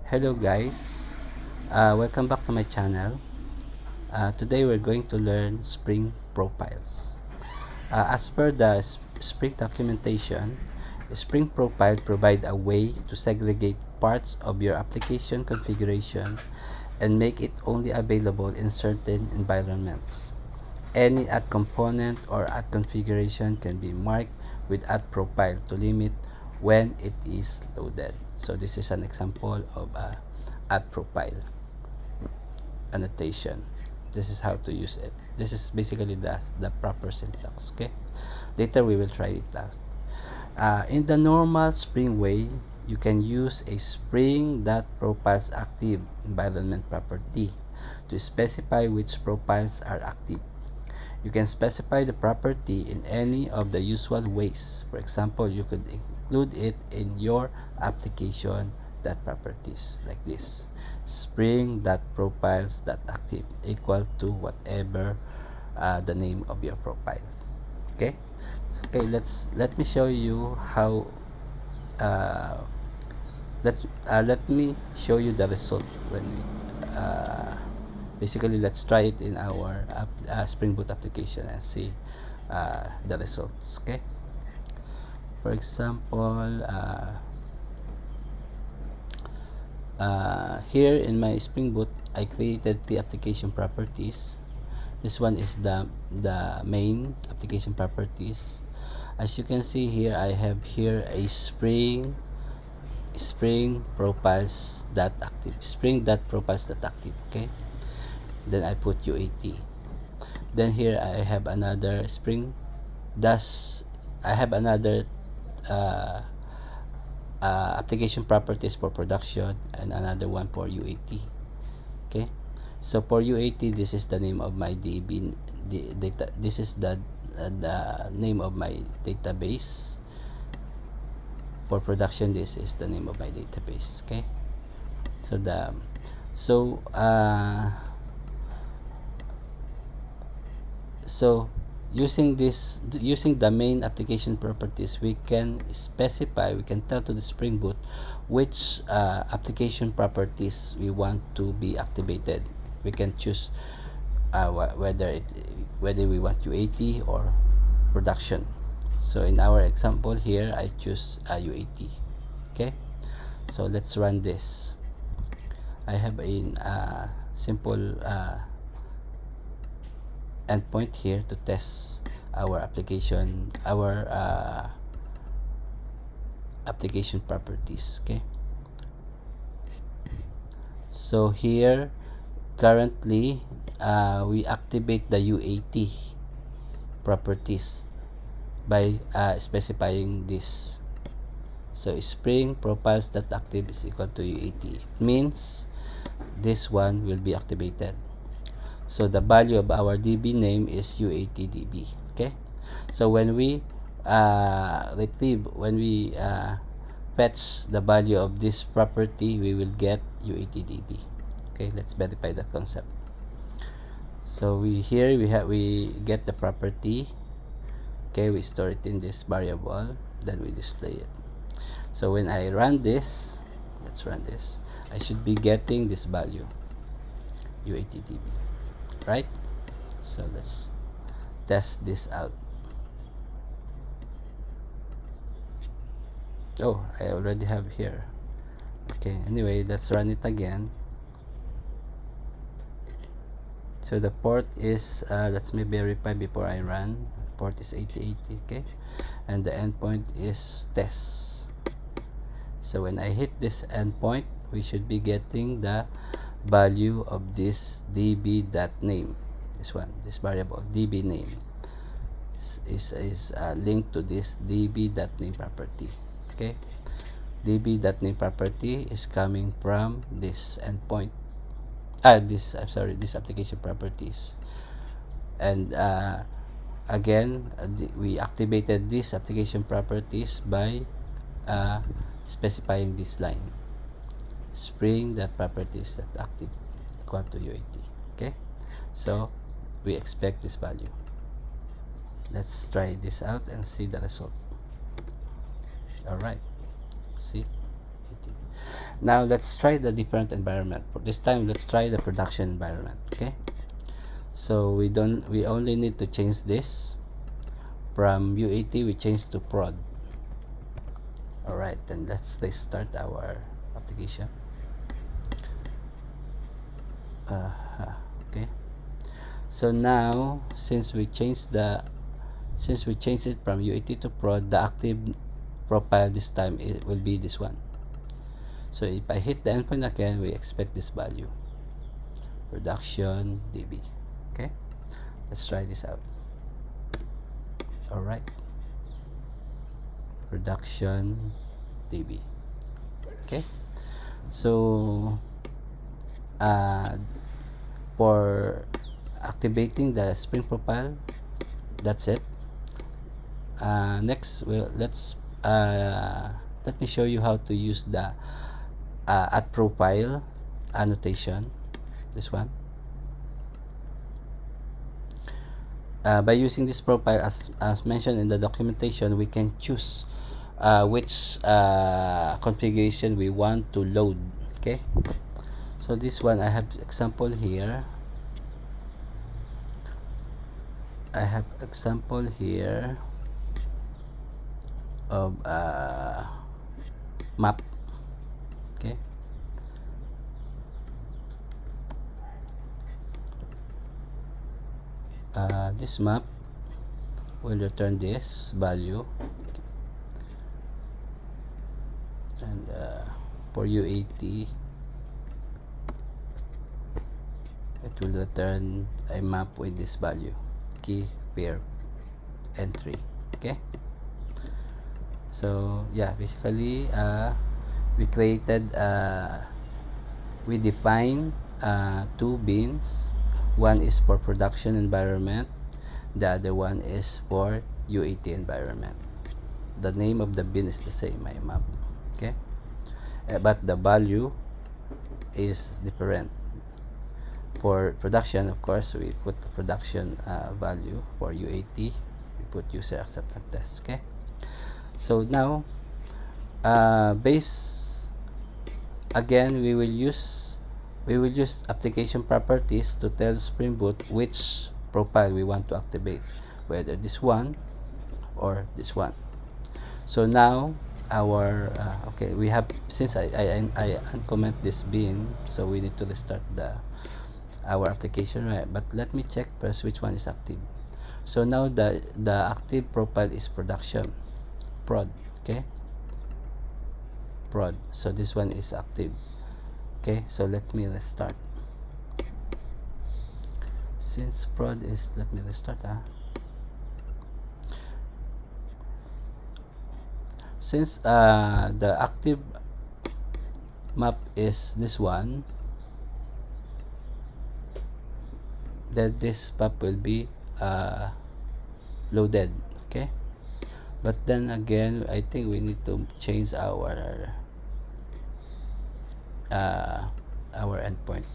Hello guys, welcome back to my channel. Today we're going to learn Spring profiles. As per the Spring documentation, Spring profile provide a way to segregate parts of your application configuration and make it only available in certain environments. Any add component or add configuration can be marked with add profile to limit when it is loaded. So this is an example of a add profile annotation. This is how to use it. This is basically the proper syntax. Okay, later we will try it out. In the normal Spring way, you can use a spring.profiles.active environment property to specify which profiles are active. You can specify the property in any of the usual ways. For example, you could include it in your application properties like this: spring.profiles.active equal to whatever the name of your profiles. Okay, let me show you how let me show you the result when we basically let's try it in our Spring Boot application and see the results. Okay, for example, here in my Spring Boot I created the application properties. This one is the main application properties. As you can see here, I have here a spring profiles.active, spring.profiles.active. Okay, then I put UAT. Then here I have another I have another application properties for production and another one for UAT. Okay, so for UAT, this is the name of my DB data. This is the name of my database. For production, this is the name of my database. Okay, so using the main application properties, we can tell to the Spring Boot which application properties we want to be activated. We can choose whether we want UAT or production. So in our example here, I choose UAT. Okay, so let's run this. I have a simple endpoint here to test our application properties. Okay, so here currently we activate the UAT properties by specifying this. So spring profiles.active is equal to UAT. It means this one will be activated. So the value of our DB name is UATDB. Okay, so when we fetch the value of this property, we will get UATDB. Okay, let's verify that concept. So we get the property. Okay, we store it in this variable, then we display it. So when I run this, let's run this, I should be getting this value, UATDB, right? So let's test this out. Oh, I already have here. Okay, anyway, let's run it again. So the port is let me verify before I run. Port is 8080. Okay, and the endpoint is test. So when I hit this endpoint, we should be getting the value of this db.name. This one, this variable db name is linked to this db.name property. Okay, db.name property is coming from this endpoint. This application properties, and again we activated these application properties by specifying this line, spring.properties.active equal to UAT. Okay, so we expect this value. Let's try this out and see the result. All right, see, Now let's try the different environment. For this time, let's try the production environment. Okay, so we only need to change this from UAT, we change to prod. Alright, then let's restart our application. Okay, so now since we changed it from UAT to prod, the active profile this time it will be this one. So if I hit the endpoint again, we expect this value, production db. Okay, let's try this out. Alright, production db. Okay, so for activating the Spring profile, that's it. Next, let me show you how to use the at profile annotation, this one. By using this profile, as mentioned in the documentation, we can choose which configuration we want to load. Okay, so this one I have example here. Of map. Okay, this map will return this value, and for UAT it will return a map with this value, key pair entry. Okay, so yeah, basically we define two bins. One is for production environment, the other one is for UAT environment. The name of the bin is the same, my map. Okay, but the value is different. For production, of course, we put the production value. For UAT, we put user acceptance test. Okay, so now again we will use application properties to tell Spring Boot which profile we want to activate, whether this one or this one. So now our okay, we have, since I uncomment this bin, so we need to restart our application, right? But let me check first which one is active. So now the active profile is production prod. Okay, prod, so this one is active. Okay, so let me restart. Since prod is, let me restart. Since the active map is this one, that this map will be loaded. Okay, but then again I think we need to change our endpoint,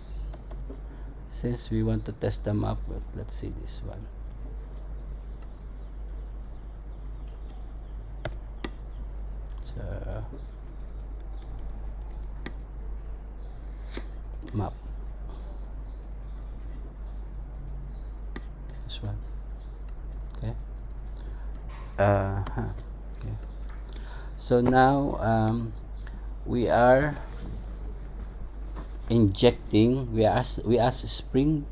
since we want to test the map. But let's see this one. So map, this one. Okay, okay. So now we are injecting, we ask Spring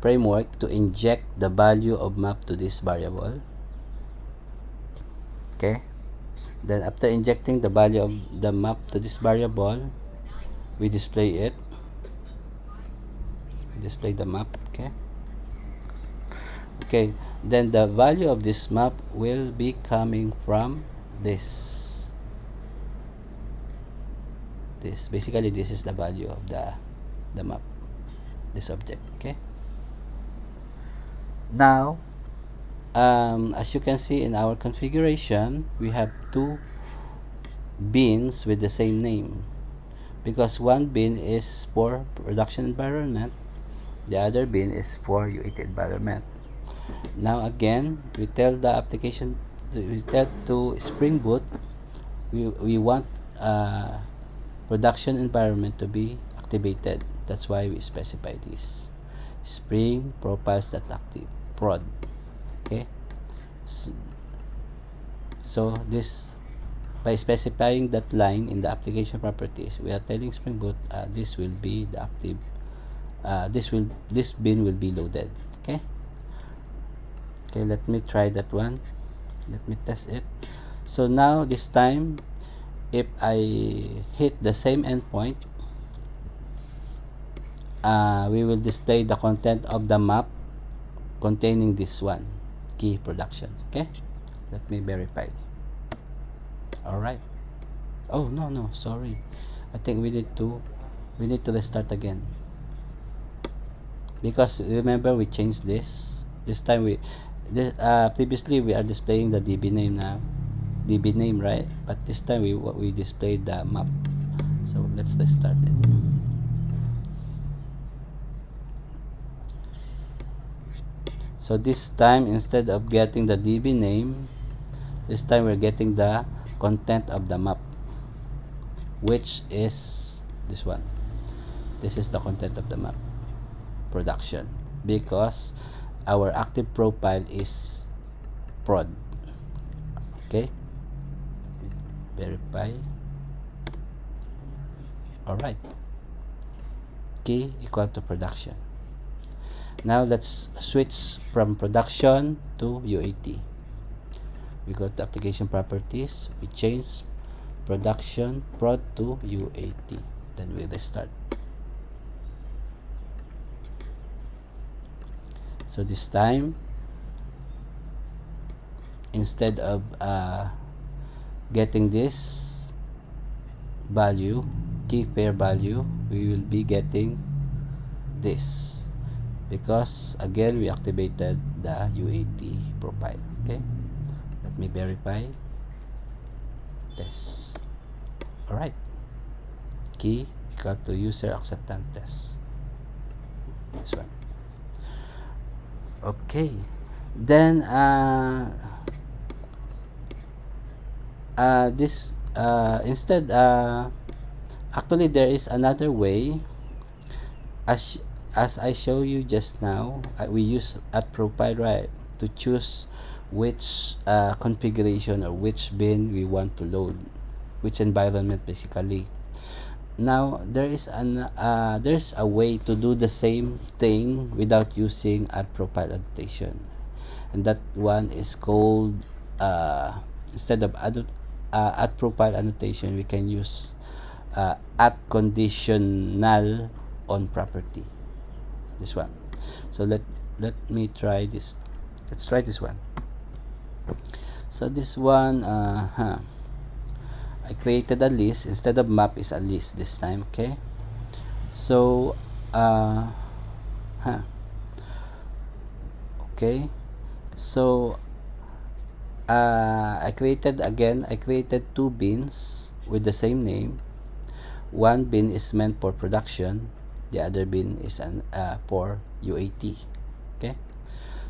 framework to inject the value of map to this variable. Okay, then after injecting the value of the map to this variable, we display it, display the map. Okay, okay, then the value of this map will be coming from this. Basically this is the value of the map, this object. Okay, now as you can see in our configuration, we have two bins with the same name, because one bin is for production environment, the other bin is for UAT environment. Now again, we tell the application, we tell to Spring Boot we want production environment to be activated. That's why we specify this spring profiles.active prod. Okay, so this, by specifying that line in the application properties, we are telling Spring Boot this will be the active, this bin will be loaded. Okay, let me try that one. Let me test it. So now this time, if I hit the same endpoint, we will display the content of the map containing this one, key production. Okay, let me verify. All right. Oh, no, sorry, I think we need to restart again, because remember we changed this time. Previously we are displaying the DB name now, right? But this time we displayed the map. So let's restart it. So this time, instead of getting the DB name, this time we're getting the content of the map, which is this one. This is the content of the map production, because our active profile is prod. Okay, verify. All right, key equal to production. Now let's switch from production to UAT. We go to application properties, we change production prod to UAT, then we restart. So this time, instead of getting this value, key pair value, we will be getting this, because again we activated the UAT profile. Okay, let me verify, test. All right, key equal to user acceptance test, this one. Okay, then this instead, actually there is another way. As I show you just now, we use at profile, right, to choose which configuration or which bin we want to load, which environment basically. Now there's a way to do the same thing without using at profile annotation, and that one is called, instead of at profile annotation, we can use at conditional on property, this one. So let me try this. Let's try this one. So this one, I created a list. Instead of map, is a list this time. Okay, so okay, so I created two bins with the same name. One bin is meant for production, the other bin is for UAT. Okay,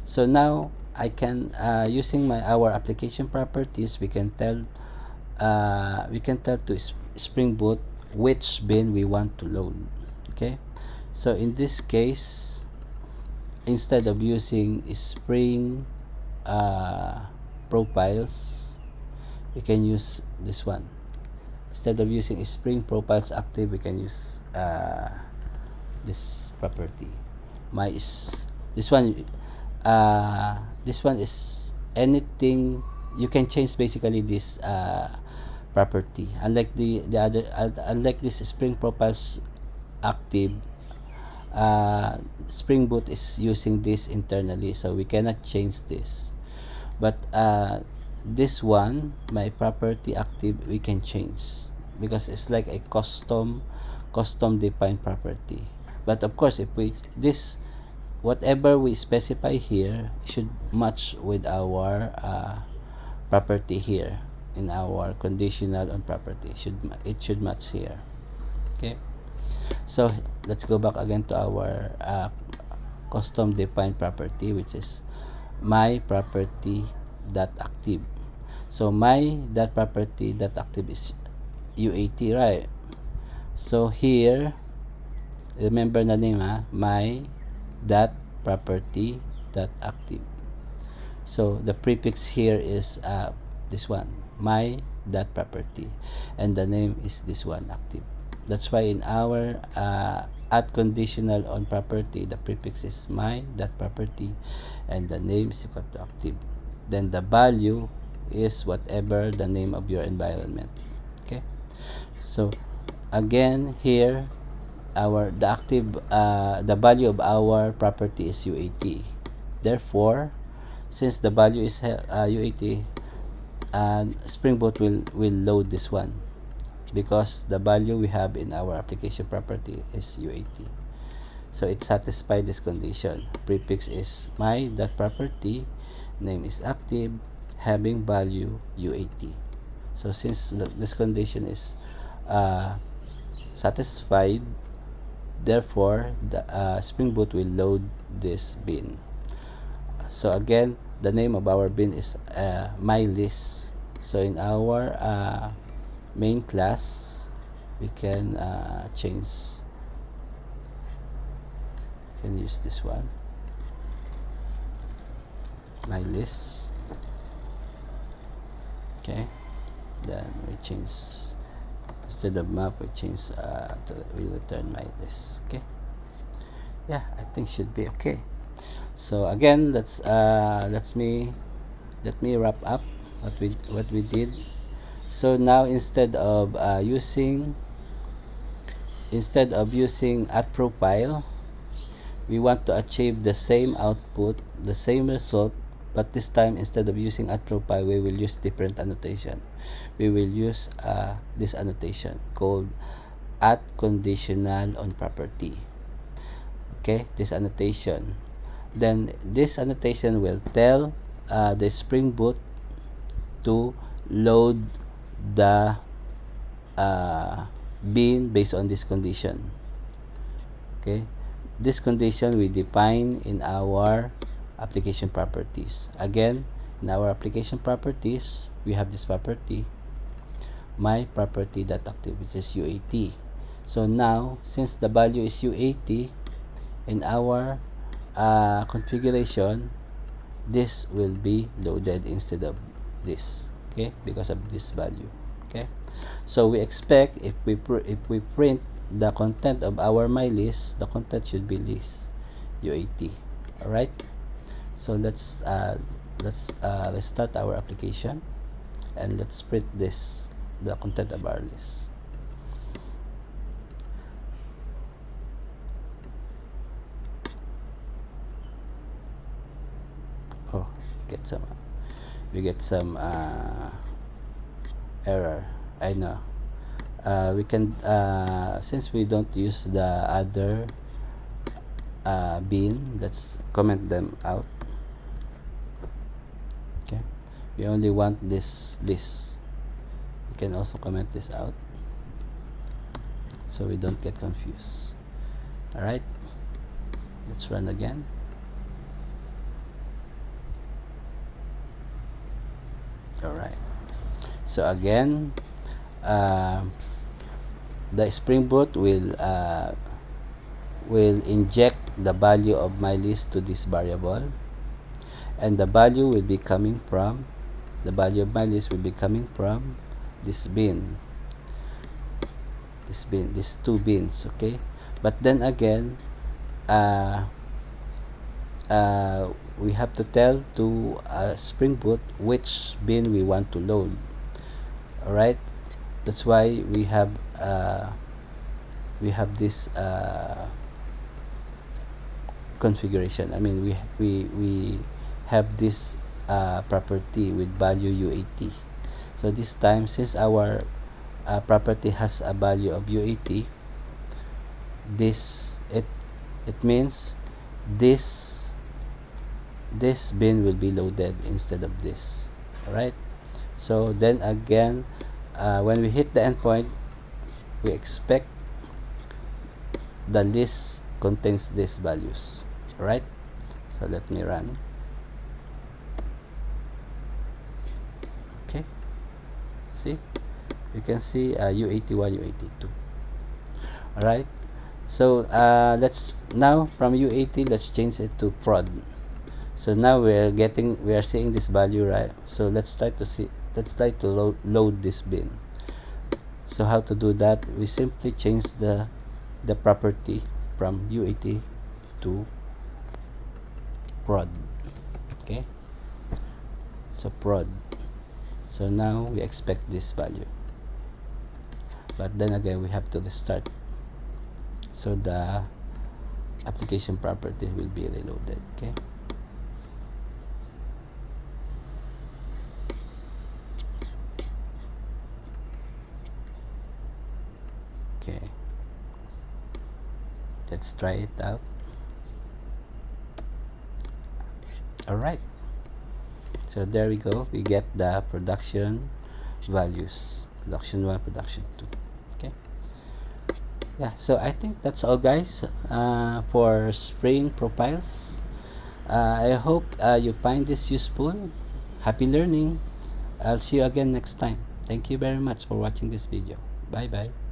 so now I can, using our application properties, we can tell to Spring Boot which bin we want to load. Okay, so in this case, instead of using spring profiles, we can use this one. Instead of using spring profiles active, we can use this property. This one is anything. You can change basically this property. Unlike unlike this spring profiles active, Spring Boot is using this internally, so we cannot change this. But this one, my property active, we can change, because it's like a custom defined property. But of course, if whatever we specify here should match with our property here in our conditional on property. It should match here. Okay, so let's go back again to our custom defined property, which is my property dot active. So my dot property dot active is UAT, right? So here, remember na name, my dot property dot active. So the prefix here is this one, my dot property, and the name is this one, active. That's why in our add conditional on property, the prefix is my dot property and the name is equal to active. Then the value is whatever the name of your environment. Okay, so again here, the value of our property is UAT. Therefore, since the value is UAT, Spring Boot will load this one because the value we have in our application property is UAT. So it satisfies this condition. Prefix is my dot property, name is active, having value UAT. So since this condition is satisfied, therefore the Spring Boot will load this bin. So again, the name of our bin is my list. So in our main class, we can change, can use this one, my list. Okay, then we change, instead of map we change we return my list. Okay, yeah, I think should be okay. So again, let me wrap up what we did. So now instead of using at profile, we want to achieve the same output, the same result, but this time instead of using at profile, we will use different annotation. We will use this annotation called at conditional on property. Okay, this annotation. Then this annotation will tell the Spring Boot to load the bin based on this condition. Okay, this condition we define in our application properties. Again, in our application properties, we have this property, my property dot active, which is UAT. So now, since the value is UAT, in our configuration, this will be loaded instead of this. Okay, because of this value. Okay, so we expect if we print the content of our my list, the content should be list UAT. All right, so let's start our application and let's print the content of our list. Oh, we get some error. I know. We can since we don't use the other bin, let's comment them out. Okay, we only want this list. We can also comment this out so we don't get confused. All right, let's run again. All right, so again, the Spring Boot will inject the value of my list to this variable, and the value will be coming from this bin, these two bins. Okay, but then again, we have to tell to Spring Boot which bin we want to load. All right, that's why we have this configuration. I mean, we have this property with value UAT. So this time, since our property has a value of UAT, it means this bin will be loaded instead of this. All right, so then again, when we hit the endpoint, we expect the list contains these values. All right, so let me run. Okay, see, you can see U81, U82. All right. So let's now from UAT, let's change it to prod. So now we are seeing this value, right? So let's try to load this bin. So how to do that? We simply change the property from UAT to prod. Okay, so prod. So now we expect this value, but then again we have to restart, so the application property will be reloaded. Okay, okay, let's try it out. All right, so there we go, we get the production values, production 1, production 2. Okay, yeah, so I think that's all, guys, for Spring Profiles. I hope you find this useful. Happy learning. I'll see you again next time. Thank you very much for watching this video. Bye bye.